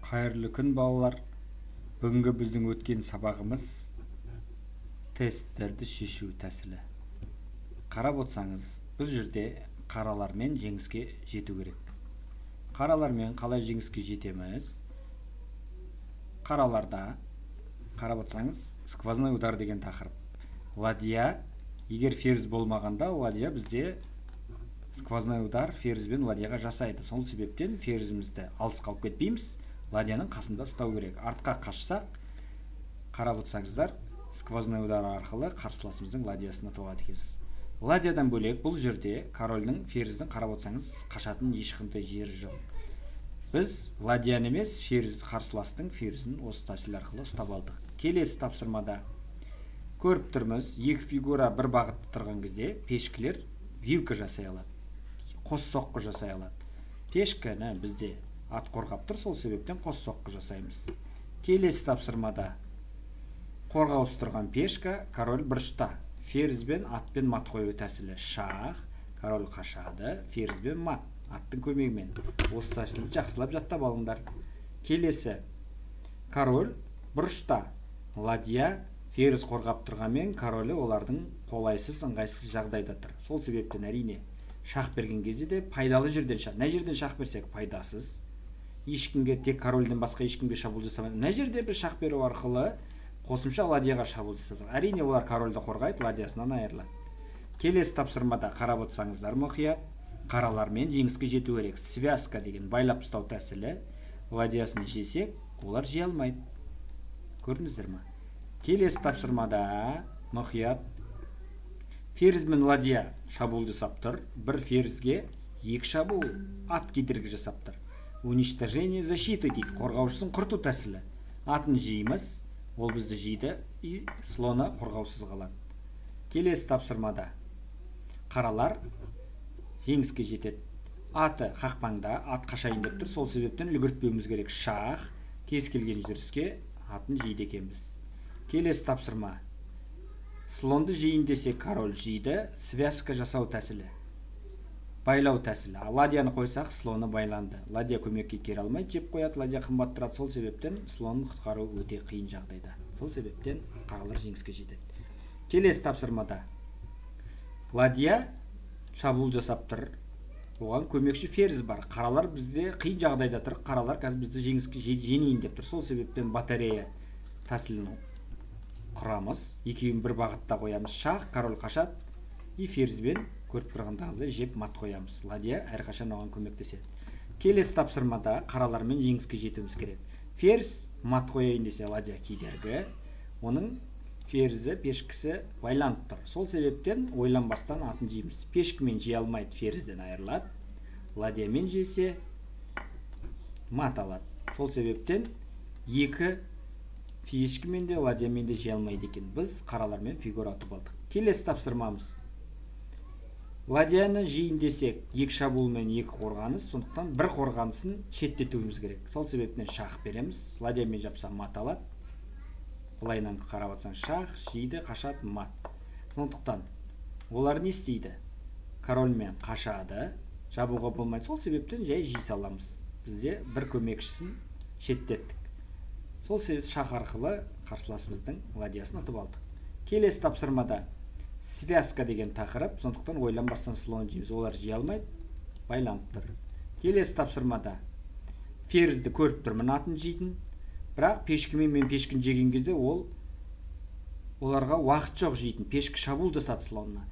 Қайырлы күн балалар. Бүгінгі біздің өткен сабағымыз тесттерді шешу тәсілі. Қарап отырсаңыз, бұл жерде қаралармен жеңіске жету керек. Қаралармен қалай жеңіске жетеміз? Қараларда қарап отырсаңыз, сквозной удар деген тақырып. Ладья, егер ферзь болмағанда, ладья бізде сквозной удар ферзьбен ладьяға жасайды. Сол себептен ферзімізді алыс қалып кетпейміз, ладьяның қасында ұстау керек. Артқа қашсақ, қарап отырсаңыздар, сквозной удар арқылы қарсыласымыздың ладьясына тоғады екенсіз. Ладьядан бөлек бұл жерде корольдің ферзьдің қарап отырсаңыз қашатын ешқандай жері жоқ. Біз ладьяны емес, қарсыластың ферзін осы тәсіл арқылы ұстап алдық. Келесі тапсырмада көріп тұрмыз, екі фигура бір бағытта тұрған кезде пешкілер вилка жасай алады, қос соққы жасай алады. Пешканы бізде ат қорғап тұр, сол себептен қос соққы жасаймыз. Келесі тапсырмада қорғаусыз тұрған пешка, король бұрышта. Ферзьбен атпен мат қою тәсілі. Шах, король қашады, ферзьбен мат, аттың көмегімен. Осы тәсілді жақсылап жаттап алыңдар. Келесі король бұрышта. Ладья ферзь қорғап тұрғанмен королі олардың қолайсыз, ыңғайсыз жағдайда тұр. Сол себептен әрине шах берген кезде де пайдалы жерден шах. Мына жерден шах берсек пайдасыз. Ешкімге, тек корольден басқа ешкімге шабуыл жасамайды. Мына жерде бір шах беру арқылы қосымша ладьяға шабуыл жасайды. Әрине олар корольді қорғайды, ладьясынан айырылады. Келесі тапсырмада қарап отырсаңыздар мұқият, қаралармен жеңіске жету керек. Связка деген байлап ұстау тәсілі. Ладьясын жесек, олар жей алмайды. Көрдіңіздер ме? Келесі тапсырмада мұқият, ферзьмен ладья шабуыл жасап тұр. Бір ферзьге екі шабуыл, ат кедергі жасап тұр. Уничтожение защиты дейді, қорғаушысын құрту тәсілі. Атын жейміз, ол бізді жейді, и слоны қорғаусыз қалады. Келесі тапсырмада қаралар жеңіске жетеді. Аты қақпаңда, ат қашайын деп тұр, сол себептен үлгіртпеуіміз керек. Шах, кез келген жүріске атын жейді екенбіз. Келесі тапсырма. Слонды жейін десе король жейді, связка жасау тәсілі. Байлау тәсілі. Ладьяны қойсақ, слоны байланды. Ладья көмекке келе алмайды, жеп қояды, ладья қымбат тұрады. Сол себептен слонын құтқару өте қиын жағдайда. Сол себептен қаралар жеңіске жетеді. Келесі тапсырмада ладья шабуыл жасап тұр. Оған көмекші ферзь бар. Қаралар бізде қиын жағдайда тұр. Қаралар қазір бізді жеңіске женейін деп тұр. Сол себептен батарея тәсілін құрамыз. Екеуін бір бағытта қоямыз. Шах, король қашады, и ферзьбен көріп тұрғандағыздай жеп мат қоямыз. Ладья әрқашан оған көмектеседі. Келесі тапсырмада қаралармен жеңіске жетуіміз керек. Ферзь мат қояйын десе ладья кедергі, оның ферзі пешкісі байланып тұр. Сол себептен ойланбастан атын жейміз. Пешкімен жей алмайды, ферзден айырылады. Ладьямен жесе мат алады. Сол себептен екі пешкімен де ладьямен де жей алмайды екен. Біз қаралармен фигура атып алдық. Келесі тапсырмамыз. Ладьяны жейін десек, екі шабуылмен екі қорғаныс, сондықтан бір қорғанысын шеттетуіміз керек. Сол себептен шах береміз. Ладьямен жапса мат алады. Былайынан қарап атсаң, шах жейді, қашады, мат. Сондықтан олар не істейді? Корольмен қашады, жабуға болмайды. Сол себептен жай жей саламыз. Бізде бір көмекшісін шеттеттік. Сол себепті шах арқылы қарсыласымыздың ладьясын ұтып алдық. Келесі тапсырмада связка деген тақырып, сондықтан ойланбастан слон жейміз. Олар жей алмайды, байланып тұр. Келесі тапсырмада ферзьді көріп тұрмын, атын жейтін. Бірақ пешкімен мен пешкін жеген кезде оларға уақыт жоқ жейтін. Пешкі шабуыл жасады слонына.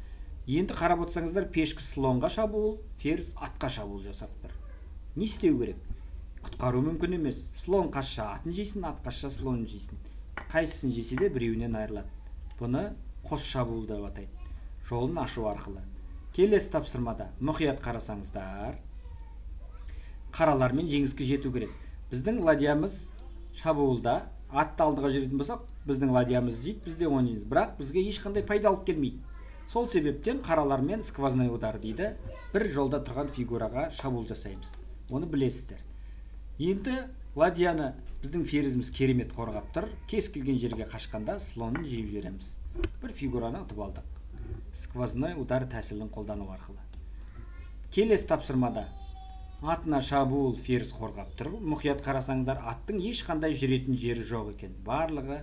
Енді қарап отырсаңыздар, пешкі слонға шабуыл, ферзь атқа шабуыл жасап тұр. Не істеу керек? Құтқару мүмкін емес. Слон қашса атын жейсін, ат қашса слонын жейсін. Қайсысын жесе де біреуінен айырылады. Бұны қос шабуыл деп атайды. Жолын ашу арқылы. Келесі тапсырмада мұқият қарасаңыздар, қаралармен жеңіске жету керек. Біздің ладьямыз шабуылда атты алдыға жүретін болсақ, біздің ладьямыз дейді, бізде оны жейміз. Бірақ бізге ешқандай пайда алып келмейді. Сол себептен қаралармен сквозной удар дейді, бір жолда тұрған фигураға шабуыл жасаймыз. Оны білесіздер. Енді ладьяны біздің ферзіміз керемет қорғап тұр. Кез келген жерге қашқанда слонын жейіп жібереміз. Бір фигураны ұтып алдық. Сквозной удар тәсілін қолдану арқылы. Келесі тапсырмада атына шабуыл ферзь қорғап тұр. Мұқият қарасаңдар, аттың ешқандай жүретін жері жоқ екен. Барлығы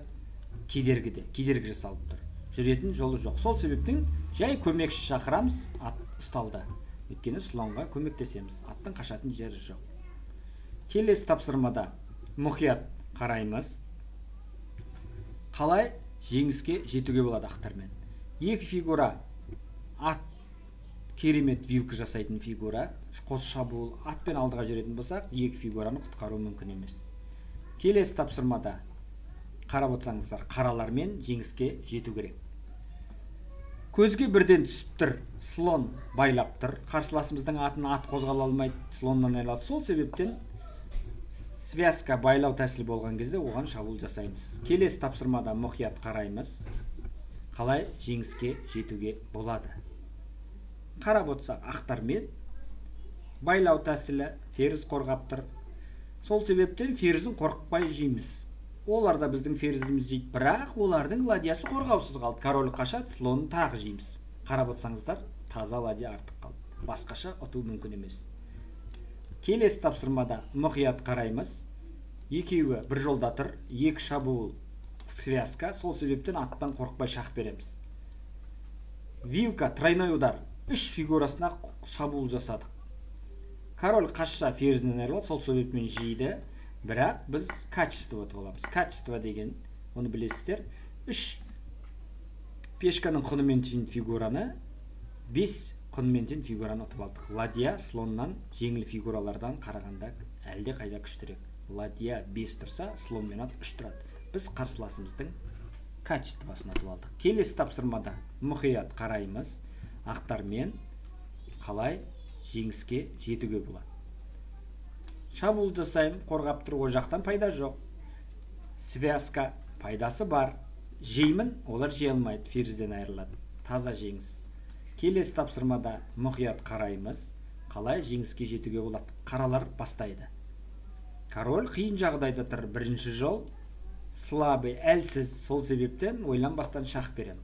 кедергі жасалып тұр. Жүретін жолы жоқ. Сол себептен жай көмекші шақырамыз, ат ұсталды. Өйткені слонға көмектесеміз. Аттың қашатын жері жоқ. Келесі тапсырмада мұқият қараймыз. Қалай жеңіске жетуге болады ақтармен. Екі фигура, ат керемет вилка жасайтын фигура, қос шабуыл атпен алдыға жүретін болсақ, екі фигураны құтқару мүмкін емес. Келесі тапсырмада қарап отырсаңыздар, қаралармен жеңіске жету керек. Көзге бірден түсіп тұр, слон байлап тұр. Қарсыласымыздың атын ат қозғала алмайды, слоннан айырылады. Сол себептен связка байлау тәсілі болған кезде оған шабуыл жасаймыз. Келесі тапсырмада мұқият қараймыз. Қалай жеңіске жетуге болады. Қарап отырсақ, ақтармен байлау тәсілі, ферзь қорғап тұр. Сол себептен ферзін қорықпай жейміз. Оларда біздің ферзіміз жейді, бірақ олардың ладьясы қорғаусыз қалды. Король қашады, слонын тағы жейміз. Қарап отырсаңыздар, таза ладья артық қалды. Басқаша ұту мүмкін емес. Келесі тапсырмада мұқият қараймыз. Екеуі бір жолда тұр, екі шабуыл связка, сол себептен аттан қорықпай шақ береміз. Вилка, тройной удар, үш фигурасына шабуыл жасадық. Король қашса ферзінен айырылады, сол себептен жейді, бірақ біз качество ұтып аламыз. Качество деген, оны білесіздер, үш пешканың құнымен тең фигураны, 5 құнымен тең фигураны ұтып алдық. Ладья слоннан жеңіл фигуралардан қарағанда әлде қайда күштірек. Ладья 5 тұрса, слонмен ат 3 тұрады. Біз қарсыласымыздың качествосын ұтып алдық. Келесі тапсырмада мұқият қараймыз. Ақтармен қалай жеңіске жетуге болады. Шабуыл жасаймын, қорғап тұр, о жақтан пайда жоқ. Связка пайдасы бар. Жеймін, олар жей алмайды, ферзден айырылады. Таза жеңіс. Келесі тапсырмада мұқият қараймыз. Қалай жеңіске жетуге болады. Қаралар бастайды. Король қиын жағдайда тұр. Бірінші жол слабый, әлсіз. Сол себептен ойланбастан шақ берем.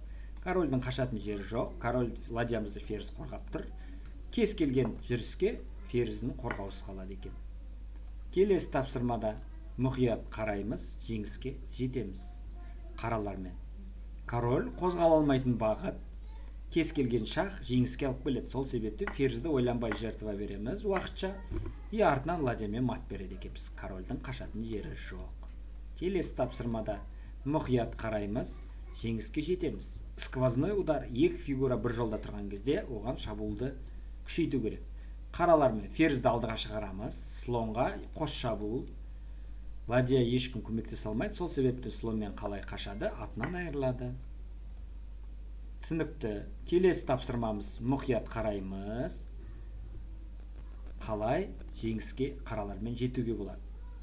Корольдің қашатын жері жоқ. Король ладьямызды ферзь қорғап тұр. Кез келген жүріске ферзін қорғаусыз қалады екен. Келесі тапсырмада мұқият қараймыз, жеңіске жетеміз. Қаралармен. Король қозғала алмайтын бағыт. Кез келген шақ жеңіске алып келеді. Сол себепті ферзді ойланбай жертва береміз уақытша. И артынан ладьямен мат береді екенбіз. Корольдің қашатын жері жоқ. Келесі тапсырмада мұқият қараймыз, жеңіске жетеміз. Сквозной удар, екі фигура бір жолда тұрған кезде оған шабуылды күшейту керек. Қаралармен ферзді алдыға шығарамыз, слонға қос шабуыл. Ладья ешкім көмектесе алмайды, сол себепті слонмен қалай қашады, атынан айырылады. Түсінікті. Келесі тапсырмамыз мұқият қараймыз. Қалай жеңіске қаралармен жетуге болады.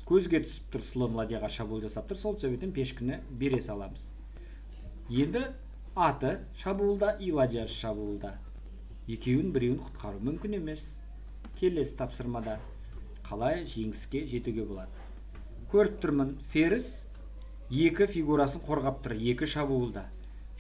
Көзге түсіп тұр, слон ладьяға шабуыл жасап тұр, сол себептен пешкіні бере саламыз. Енді аты шабуылда, и ладья шабуылда. Екеуін біреуін құтқару мүмкін емес. Келесі тапсырмада қалай жеңіске жетуге болады. Көріп тұрмын, ферзь екі фигурасын қорғап тұр, екі шабуылда.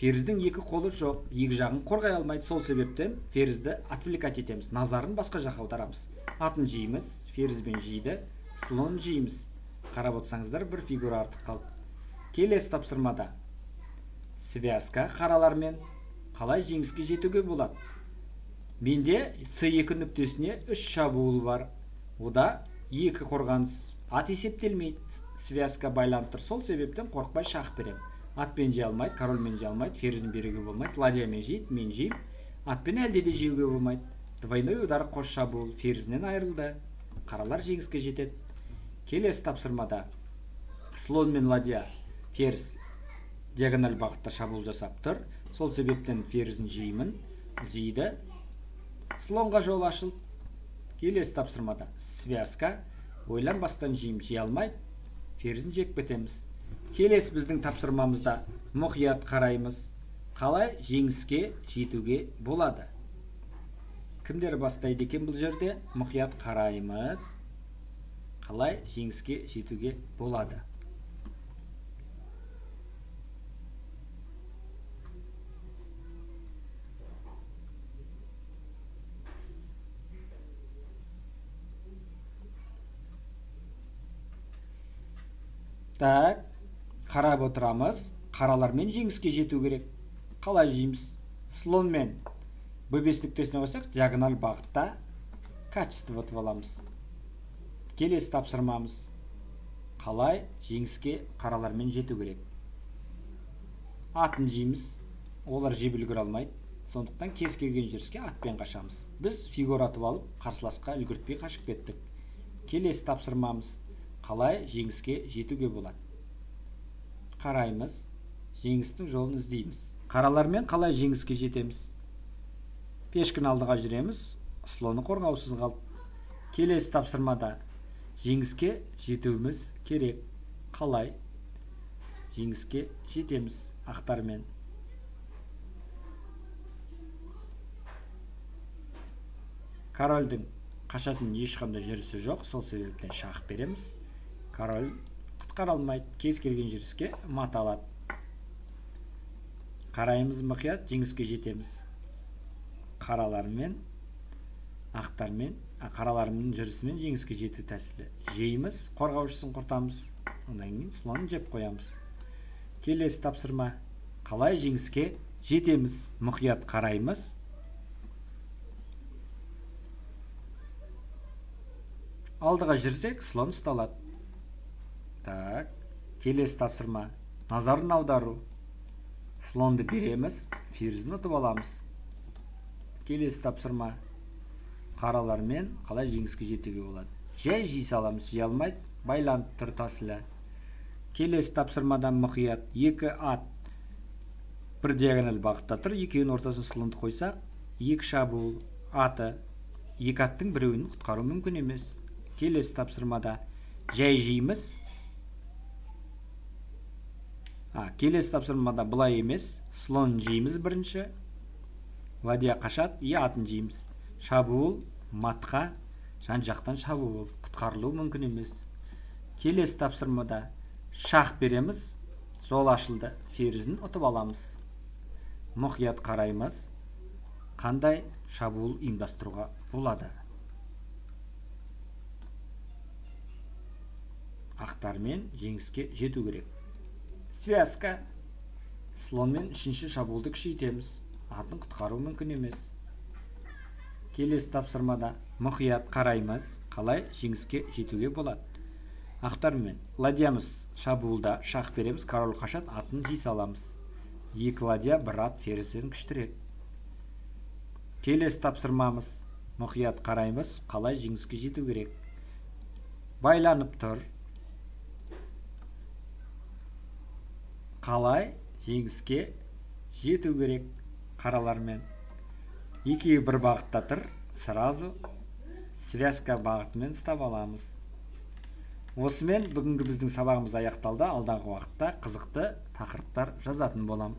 Ферздің екі қолы жоқ, екі жағын қорғай алмайды, сол себептен ферзді отвлекать етеміз, назарын басқа жаққа аударамыз. Атын жейміз, ферзбен жейді, слон жейміз. Қарап отырсаңыздар, бір фигура артық қалды. Келесі тапсырмада связка қаралармен қалай жеңіске жетуге болады. Менде C2 нүктесіне 3 шабуыл бар. Ода 2 қорғаныс. Ат есептелмейді. Связка байланып тұр. Сол себептен қорықпай шақ берем. Атпен жей алмайды, корольмен жей алмайды, ферзін беруге болмайды. Ладьямен жейді, мен жейм. Атпен әлде де жеуге болмайды. Двойной удар, қос шабуыл, ферзінен айырылды. Қаралар жеңіске жетеді. Келесі тапсырмада слон мен ладья, ферзь диагональ бағытта шабуыл жасап тұр. Сол себептен ферзін жеймін, жейді. Слонға жол ашылды. Келесі тапсырмада связка, ойланбастан жейм, жей алмайды, ферзін жек бітеміз. Келесі біздің тапсырмамызда мұқият қараймыз. Қалай жеңіске жетуге болады. Кімдер бастайды екен бұл жерде? Мұқият қараймыз. Қалай жеңіске жетуге болады. Так, қарап отырамыз. Қаралармен жеңіске жету керек. Қалай жейміз? Слонмен b5 нүктесіне қойсақ, диагональ бағытта качество ұтып аламыз. Келесі тапсырмамыз. Қалай жеңіске қаралармен жету керек? Атын жейміз. Олар жеп үлгере алмайды. Сондықтан кез келген жүріске атпен қашамыз. Біз фигура атып алып, қарсыласқа үлгертпей қашып кеттік. Келесі тапсырмамыз. Қалай жеңіске жетуге болады? Қараймыз. Жеңістің жолын іздейміз. Қаралармен қалай жеңіске жетеміз? Пешкін алдыға жүреміз. Слоны қорғаусыз қалды. Келесі тапсырмада жеңіске жетуіміз керек. Қалай жеңіске жетеміз? Ақтармен. Корольдің қашатын ешқандай жүрісі жоқ, сол себептен шах береміз. Король құтқара алмайды, кез келген жүріске мат алады. Қараймыз мұқият, жеңіске жетеміз. Қаралармен, ақтармен, қаралармен жүрісімен жеңіске жету тәсілі. Жейміз, қорғаушысын құртамыз, одан кейін слонын жеп қоямыз. Келесі тапсырма. Қалай жеңіске жетеміз? Мұқият қараймыз. Алдыға жүрсек, слон ұсталады. Так, келесі тапсырма. Назарын аудару. Слонды береміз, ферзін ұтып аламыз. Келесі тапсырма. Қаралармен қалай жеңіске жетуге болады? Жай жей саламыз, жей алмайды, байланып тұр тәсілі. Келесі тапсырмадан мұқият. Екі ат бір диагональ бағытта тұр, екеуінің ортасына слонды қойсақ, екі шабуыл аты, екі аттың біреуін құтқару мүмкін емес. Келесі тапсырмада жай жейміз. Келесі тапсырмада бұлай емес, слон жейміз бірінші. Ладья қашат, атын жейміз. Шабуыл, матқа, жан жақтан шабуыл, құтқарылу мүмкін емес. Келесі тапсырмада шах береміз, жол ашылды, ферзін ұтып аламыз. Мұқият қараймыз, қандай шабуыл ұйымдастыруға болады. Ақтармен жеңіске жету керек. Связка. Слонмен үшінші шабуылды күшейтеміз. Атын құтқару мүмкін емес. Келесі тапсырмада мұқият қараймыз, қалай жеңіске жетуге болады. Ақтармен ладьямыз шабуылда шах береміз, король қашат, атын жей саламыз. Екі ладья, бір ат ферзден күштірек. Келесі тапсырмамыз. Мұқият қараймыз, қалай жеңіске жету керек. Байланып тұр. Қалай жеңіске жету керек? Қаралармен. Екеуі бір бағытта тұр, сразу связка бағытымен ұстап аламыз. Осымен бүгінгі біздің сабағымыз аяқталды. Алдағы уақытта қызықты тақырыптар жазатын болам.